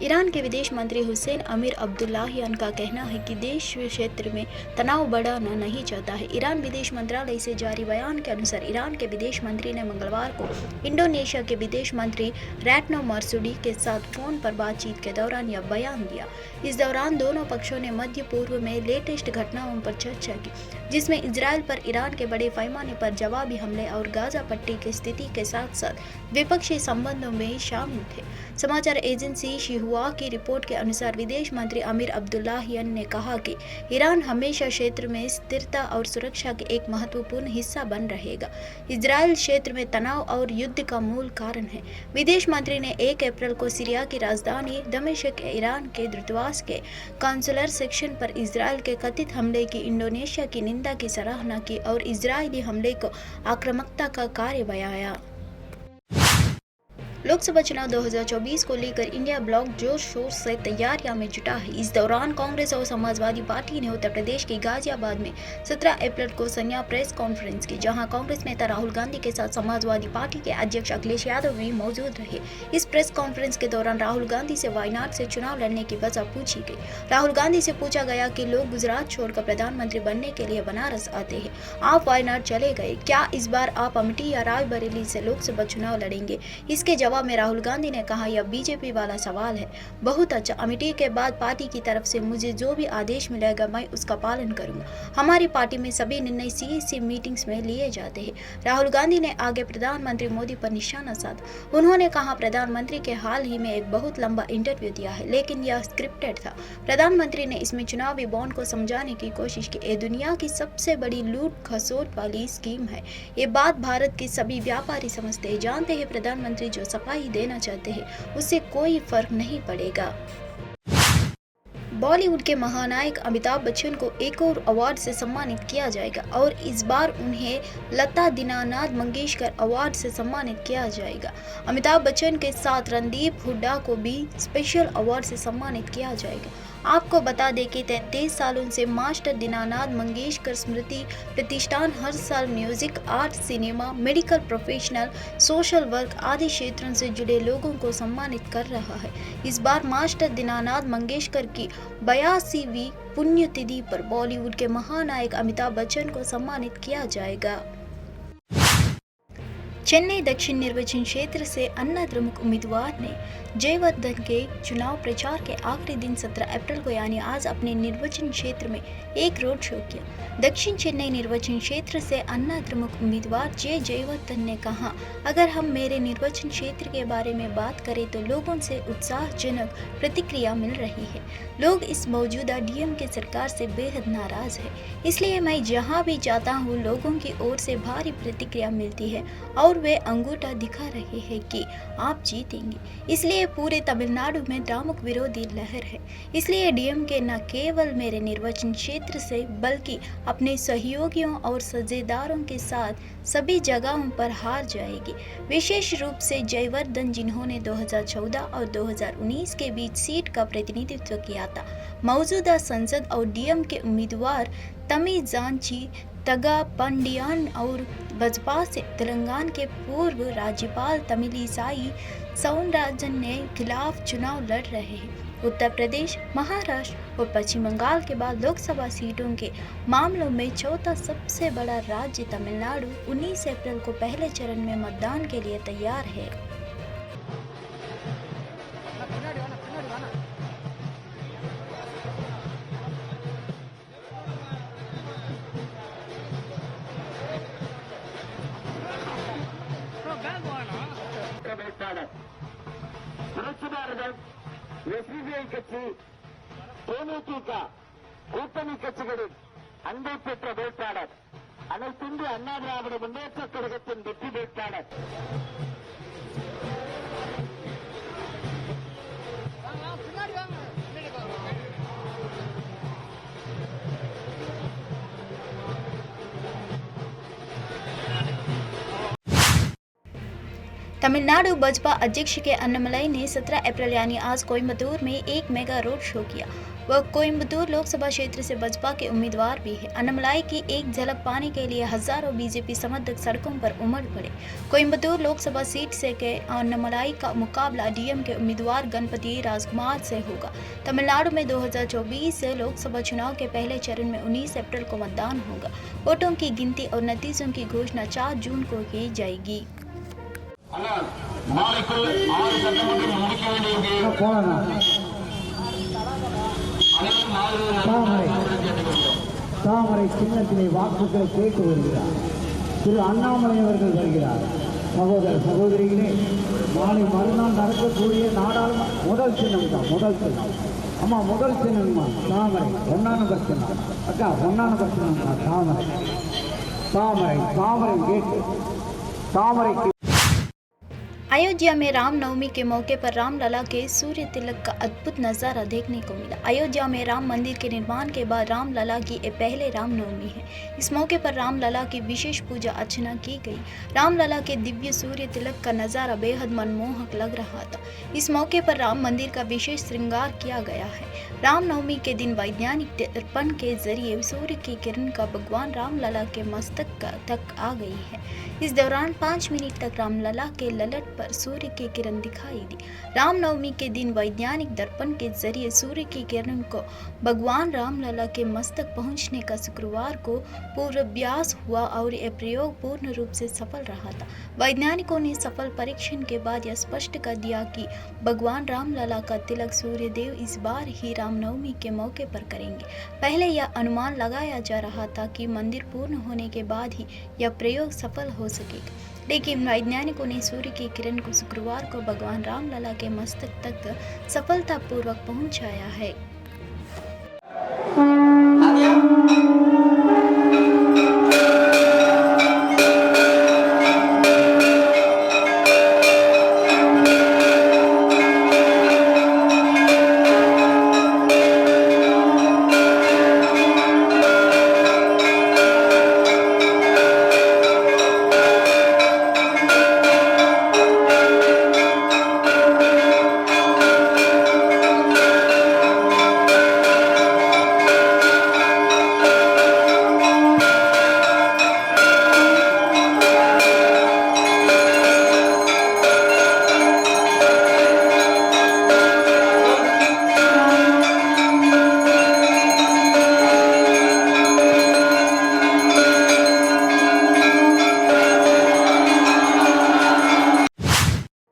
Iran के विदेश मंत्री हुसैन अमीर अब्दुल्लाहियान का कहना है कि देश क्षेत्र में तनाव बढ़ाना नहीं चाहता है। ईरान विदेश मंत्रालय से जारी बयान के अनुसार ईरान के विदेश मंत्री ने मंगलवार को इंडोनेशिया के विदेश मंत्री रेटनो मरसुडी के साथ फोन पर बातचीत के दौरान यह बयान दिया। इस दौरान दोनों पक्षों ने मध्य पूर्व में लेटेस्ट घटनाओं पर चर्चा की, जिसमें इजरायल पर ईरान के बड़े पैमाने पर जवाबी हमले और गाजा पट्टी की स्थिति के साथ साथ द्विपक्षीय संबंधों में शामिल थे। समाचार एजेंसी शिहुआ की रिपोर्ट के अनुसार विदेश मंत्री अमीर अब्दुल्लाहियान ने कहा कि ईरान हमेशा क्षेत्र में स्थिरता और सुरक्षा के एक महत्वपूर्ण हिस्सा बन रहेगा। इजरायल क्षेत्र में तनाव और युद्ध का मूल कारण है। विदेश मंत्री ने 1 अप्रैल को सीरिया की राजधानी दमिश्क के ईरान के दूतावास के काउंसलर सेक्शन पर इजरायल के कथित हमले की इंडोनेशिया की निंदा की सराहना की और इजरायली हमले को आक्रामकता का कार्य बताया। लोकसभा चुनाव 2024 को लेकर इंडिया ब्लॉक जोर शोर से तैयारियों में जुटा है। इस दौरान कांग्रेस और समाजवादी पार्टी ने उत्तर प्रदेश के गाजियाबाद में 17 अप्रैल को संयुक्त प्रेस कॉन्फ्रेंस की, जहां कांग्रेस नेता राहुल गांधी के साथ समाजवादी पार्टी के अध्यक्ष अखिलेश यादव भी मौजूद रहे। इस प्रेस कॉन्फ्रेंस के दौरान राहुल गांधी से वायनाड से चुनाव लड़ने की वजह पूछी गई। राहुल गांधी से पूछा गया कि लोग गुजरात छोड़कर प्रधानमंत्री बनने के लिए बनारस आते हैं, आप वायनाड चले गए, क्या इस बार आप अमेठी या रायबरेली से लोकसभा चुनाव लड़ेंगे? इसके जवाब में राहुल गांधी ने कहा, यह बीजेपी वाला सवाल है। बहुत अच्छा, अमेठी के बाद पार्टी की तरफ से मुझे जो भी आदेश मिलेगा मैं उसका पालन करूंगा। हमारी पार्टी में सभी निर्णय सीईसी मीटिंग्स में लिए जाते हैं। राहुल गांधी ने आगे प्रधानमंत्री मोदी पर निशाना साधा। उन्होंने कहा, प्रधानमंत्री के हाल ही में एक बहुत लंबा इंटरव्यू दिया है, लेकिन यह स्क्रिप्टेड था। प्रधानमंत्री ने इसमें चुनावी बॉन्ड को समझाने की कोशिश की। ये दुनिया की सबसे बड़ी लूट खसोट वाली स्कीम है। ये बात भारत के सभी व्यापारी समझते हैं, जानते हैं। प्रधानमंत्री जो सफाई देना चाहते हैं उससे कोई फर्क नहीं पड़ेगा। बॉलीवुड के महानायक अमिताभ बच्चन को एक और अवार्ड से सम्मानित किया जाएगा और इस बार उन्हें लता दीनानाथ मंगेशकर अवार्ड से सम्मानित किया जाएगा। अमिताभ बच्चन के साथ रणदीप हुड्डा को भी स्पेशल अवार्ड से सम्मानित किया जाएगा। आपको बता दें कि 33 सालों से मास्टर दीनानाथ मंगेशकर स्मृति प्रतिष्ठान हर साल music, art, cinema, medical professional, social work आदि क्षेत्रों से जुड़े लोगों को सम्मानित कर रहा है। इस बार मास्टर दीनानाथ मंगेशकर की 82वीं पुण्यतिथि पर बॉलीवुड के महानायक अमिताभ बच्चन को सम्मानित किया जाएगा। चेन्नई दक्षिण निर्वाचन क्षेत्र से अन्ना द्रमुक उम्मीदवार ने जयवर्धन के चुनाव प्रचार के आखिरी दिन 17 अप्रैल को यानी आज अपने निर्वाचन क्षेत्र में एक रोड शो किया। दक्षिण चेन्नई निर्वाचन क्षेत्र से अन्ना द्रमुक उम्मीदवार जयवर्धन ने कहा, अगर हम मेरे निर्वाचन क्षेत्र के बारे में बात करें तो लोगों से उत्साहजनक प्रतिक्रिया मिल रही है। लोग इस मौजूदा डीएमके सरकार से बेहद नाराज है, इसलिए मैं जहां भी जाता हूं लोगों की ओर से भारी प्रतिक्रिया मिलती है और वे अंगूठा दिखा रहे हैं कि आप जीतेंगे। इसलिए पूरे तमिलनाडु में द्रमुक विरोधी लहर है। इसलिए डीएमके न केवल मेरे निर्वाचन क्षेत्र से बल्कि अपने सहयोगियों और साझेदारों के साथ सभी जगहों पर हार जाएगी। विशेष रूप से जयवर्धन, जिन्होंने 2014 और 2019 के बीच सीट का प्रतिनिधित्व किया था। मौजूदा सांसद और डीएमके उम्मीदवार तमिजांची तगापांडियान और बसपा से तेलंगाना के पूर्व राज्यपाल तमिलिसाई सौंदरराजन ने खिलाफ चुनाव लड़ रहे हैं। उत्तर प्रदेश, महाराष्ट्र और पश्चिम बंगाल के बाद लोकसभा सीटों के मामलों में चौथा सबसे बड़ा राज्य तमिलनाडु 19 अप्रैल को पहले चरण में मतदान के लिए तैयार है। புரட்சிபாரதம், எஸ்டிபிஐ கட்சி, தேமுதிக கூட்டணி கட்சிகளின் அன்பை பெற்ற வேட்பாளர், அனைத்திந்திய அண்ணா திராவிட முன்னேற்றக் கழகத்தின் வெற்றி வேட்பாளர் तमिलनाडु बसपा अध्यक्ष के अन्नामलाई ने 17 अप्रैल यानी आज कोयम्बतूर में एक मेगा रोड शो किया। वह कोयम्बटूर लोकसभा क्षेत्र से बसपा के उम्मीदवार भी है। अन्नामलाई की एक झलक पाने के लिए हजारों बीजेपी समर्थक सड़कों पर उमड़ पड़े। कोयम्बटूर लोकसभा सीट से के अन्नामलाई का मुकाबला डीएम के उम्मीदवार गणपति राजकुमार से होगा। तमिलनाडु में 2024 लोकसभा चुनाव के पहले चरण में 19 अप्रैल को मतदान होगा। वोटों की गिनती और नतीजों की घोषणा 4 जून को की जाएगी। தாமரை சின்னத்திலே வாக்குகளை கேட்டு வருகிறார் திரு அண்ணாமலை அவர்கள் வருகிறார். சகோதர சகோதரிகளே, நாளை மறுநாள் நடக்கக்கூடிய நாடாளுமன்ற முதல் சின்னம் தான். முதல் சின்னம் அம்மா, முதல் சின்னம்மா தாமரை. 1ஆம் நம்பர் சின்னம் அக்கா, 1ஆம் நம்பர் சின்னம்மா தாமரை. தாமரை தாமரை கேட்டு தாமரைக்கு अयोध्या में रामनवमी के मौके पर रामलला के सूर्य तिलक का अद्भुत नज़ारा देखने को मिला। अयोध्या में राम मंदिर के निर्माण के बाद रामलला की ये पहले रामनवमी है। इस मौके पर रामलला की विशेष पूजा अर्चना की गई। रामलला के दिव्य सूर्य तिलक का नज़ारा बेहद मनमोहक लग रहा था। इस मौके पर राम मंदिर का विशेष श्रृंगार किया गया है। रामनवमी के दिन वैज्ञानिक दर्पण के जरिए सूर्य की किरण का भगवान रामलला के मस्तक तक आ गई है। इस दौरान 5 मिनट तक रामलला के ललट पर सूर्य की किरण दिखाई दी। रामनवमी के दिन वैज्ञानिक दर्पण के जरिए सूर्य की किरण को भगवान रामलला के मस्तक पहुंचने का शुक्रवार को पूर्वाभ्यास हुआ और यह प्रयोग पूर्ण रूप से सफल रहा था। वैज्ञानिकों ने सफल परीक्षण के बाद यह स्पष्ट कर दिया कि भगवान रामलला का तिलक सूर्यदेव इस बार ही रामनवमी के मौके पर करेंगे। पहले यह अनुमान लगाया जा रहा था कि मंदिर पूर्ण होने के बाद ही यह प्रयोग सफल हो सकेगा, लेकिन वैज्ञानिकों ने सूर्य की किरण को शुक्रवार को भगवान रामलला के मस्तक तक सफलतापूर्वक पहुंचाया है।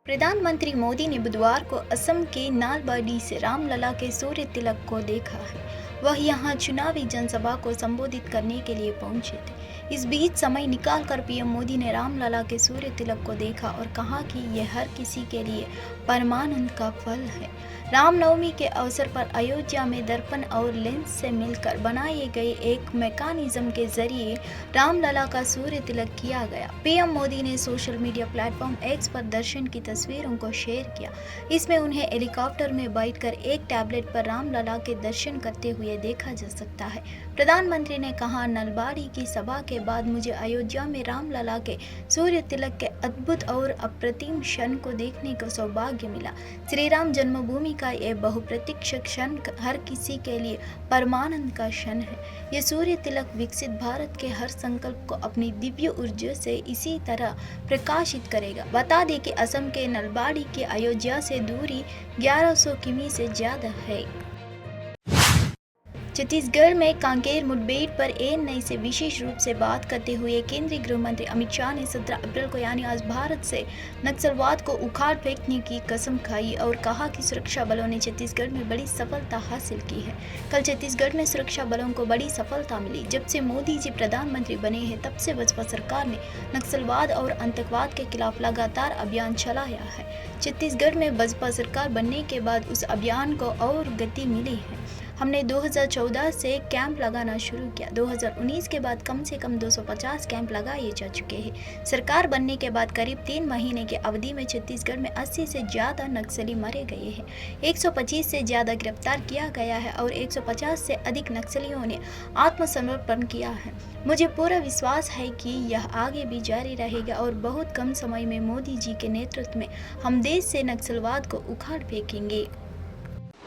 प्रधानमंत्री मोदी ने बुधवार को असम के नालबाड़ी से रामलला के सूर्य तिलक को देखा है। वह यहां चुनावी जनसभा को संबोधित करने के लिए पहुंचे थे। इस बीच समय निकालकर पीएम मोदी ने रामलला के सूर्य तिलक को देखा और कहा कि यह हर किसी के लिए परमानंद का फल है। रामनवमी के अवसर पर अयोध्या में दर्पण और लेंस से मिलकर बनाए गए एक मैकेनिज्म के जरिए रामलला का सूर्य तिलक किया गया। पीएम मोदी ने सोशल मीडिया प्लेटफॉर्म एक्स पर दर्शन की तस्वीरों को शेयर किया। इसमें उन्हें हेलीकॉप्टर में बैठकर एक टैबलेट पर रामलला के दर्शन करते हुए देखा जा सकता है। प्रधानमंत्री ने कहा, नलबाड़ी की सभा के बाद मुझे अयोध्या में रामलला के सूर्य तिलक के अद्भुत और अप्रतिम क्षण को देखने का सौभाग्य मिला। श्री राम जन्मभूमि का यह बहुप्रतीक्षित क्षण हर किसी के लिए परमानंद का क्षण है। यह सूर्य तिलक विकसित भारत के हर संकल्प को अपनी दिव्य ऊर्जा से इसी तरह प्रकाशित करेगा। बता दें कि असम के नलबाड़ी की अयोध्या से दूरी 1100 किमी से ज्यादा है। छत्तीसगढ़ में कांकेर मुठभेड़ पर एएनआई से विशेष रूप से बात करते हुए केंद्रीय गृह मंत्री अमित शाह ने 17 अप्रैल को यानी आज भारत से नक्सलवाद को उखाड़ फेंकने की कसम खाई और कहा कि सुरक्षा बलों ने छत्तीसगढ़ में बड़ी सफलता हासिल की है। कल छत्तीसगढ़ में सुरक्षा बलों को बड़ी सफलता मिली। जब से मोदी जी प्रधानमंत्री बने हैं तब से बसपा सरकार ने नक्सलवाद और आतंकवाद के खिलाफ लगातार अभियान चलाया है। छत्तीसगढ़ में बसपा सरकार बनने के बाद उस अभियान को और गति मिली है। हमने 2014 से कैंप लगाना शुरू किया। 2019 के बाद कम से कम 250 कैंप लगाए जा चुके हैं। सरकार बनने के बाद करीब 3 महीने की अवधि में छत्तीसगढ़ में 80 से ज़्यादा नक्सली मारे गए हैं। 125 से ज़्यादा गिरफ्तार किया गया है और 150 से अधिक नक्सलियों ने आत्मसमर्पण किया है। मुझे पूरा विश्वास है कि यह आगे भी जारी रहेगा और बहुत कम समय में मोदी जी के नेतृत्व में हम देश से नक्सलवाद को उखाड़ फेंकेंगे।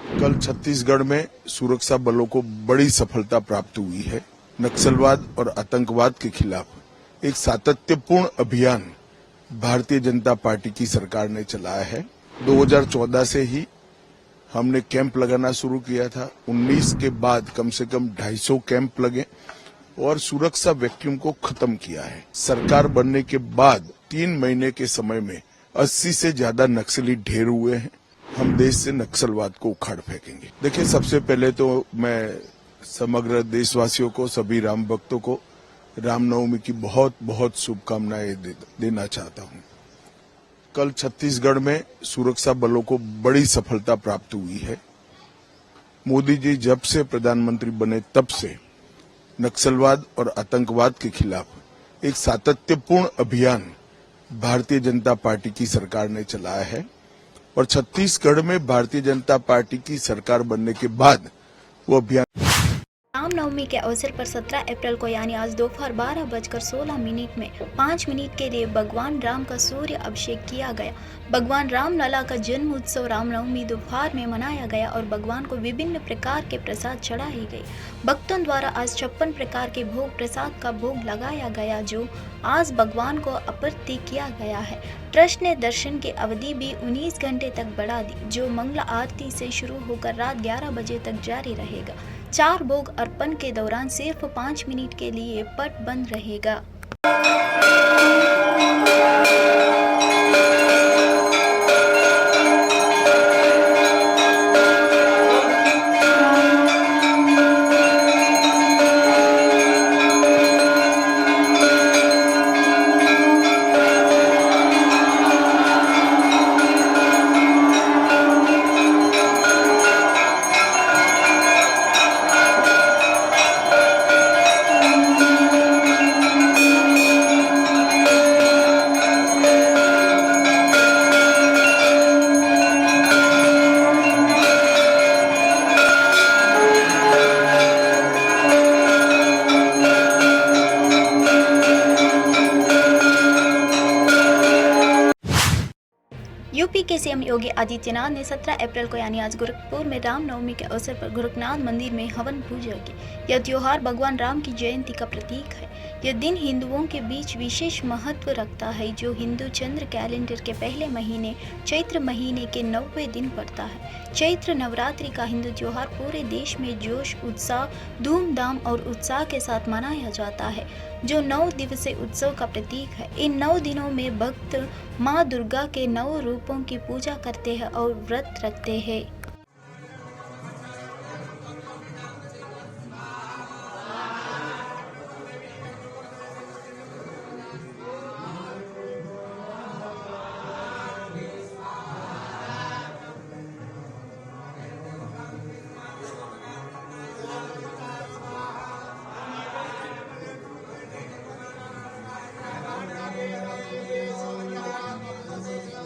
कल छत्तीसगढ़ में सुरक्षा बलों को बड़ी सफलता प्राप्त हुई है। नक्सलवाद और आतंकवाद के खिलाफ एक सातत्यपूर्ण अभियान भारतीय जनता पार्टी की सरकार ने चलाया है। 2014 से ही हमने कैंप लगाना शुरू किया था। 19 के बाद कम से कम 250 कैंप लगे और सुरक्षा वैक्यूम को खत्म किया है। सरकार बनने के बाद 3 महीने के समय में 80 से ज्यादा नक्सली ढेर हुए हैं। हम देश से नक्सलवाद को उखाड़ फेंकेंगे। देखिए, सबसे पहले तो मैं समग्र देशवासियों को, सभी राम भक्तों को रामनवमी की बहुत बहुत शुभकामनाएं देना चाहता हूं। कल छत्तीसगढ़ में सुरक्षा बलों को बड़ी सफलता प्राप्त हुई है। मोदी जी जब से प्रधानमंत्री बने तब से नक्सलवाद और आतंकवाद के खिलाफ एक सातत्यपूर्ण अभियान भारतीय जनता पार्टी की सरकार ने चलाया है और छत्तीसगढ़ में भारतीय जनता पार्टी की सरकार बनने के बाद वो अभियान। रामनवमी के अवसर पर 17 अप्रैल को यानी आज दोपहर 12:16 में 5 मिनट के लिए भगवान राम का सूर्य अभिषेक किया गया। भगवान रामलला का जन्म उत्सव रामनवमी दोपहर में मनाया गया और भगवान को विभिन्न प्रकार के प्रसाद चढ़ाए गए। भक्तों द्वारा आज 56 प्रकार के भोग प्रसाद का भोग लगाया गया, जो आज भगवान को अर्पित किया गया है। ट्रस्ट ने दर्शन की अवधि भी 19 घंटे तक बढ़ा दी, जो मंगला आरती से शुरू होकर रात 11 बजे तक जारी रहेगा। 4 भोग अर्पण के दौरान सिर्फ 5 मिनट के लिए पट बंद रहेगा। यूपी के सीएम योगी आदित्यनाथ ने 17 अप्रैल को यानी आज गोरखपुर में रामनवमी के अवसर पर गोरखनाथ मंदिर में हवन पूजा की। यह त्योहार भगवान राम की जयंती का प्रतीक है। यह दिन हिंदुओं के बीच विशेष महत्व रखता है, जो हिंदू चंद्र कैलेंडर के पहले महीने चैत्र महीने के 9वें दिन पड़ता है। चैत्र नवरात्रि का हिंदू त्योहार पूरे देश में जोश, उत्साह, धूमधाम और उत्साह के साथ मनाया जाता है, जो 9 दिवसीय उत्सव का प्रतीक है। इन 9 दिनों में भक्त माँ दुर्गा के 9 रूपों की पूजा करते हैं और व्रत रखते हैं।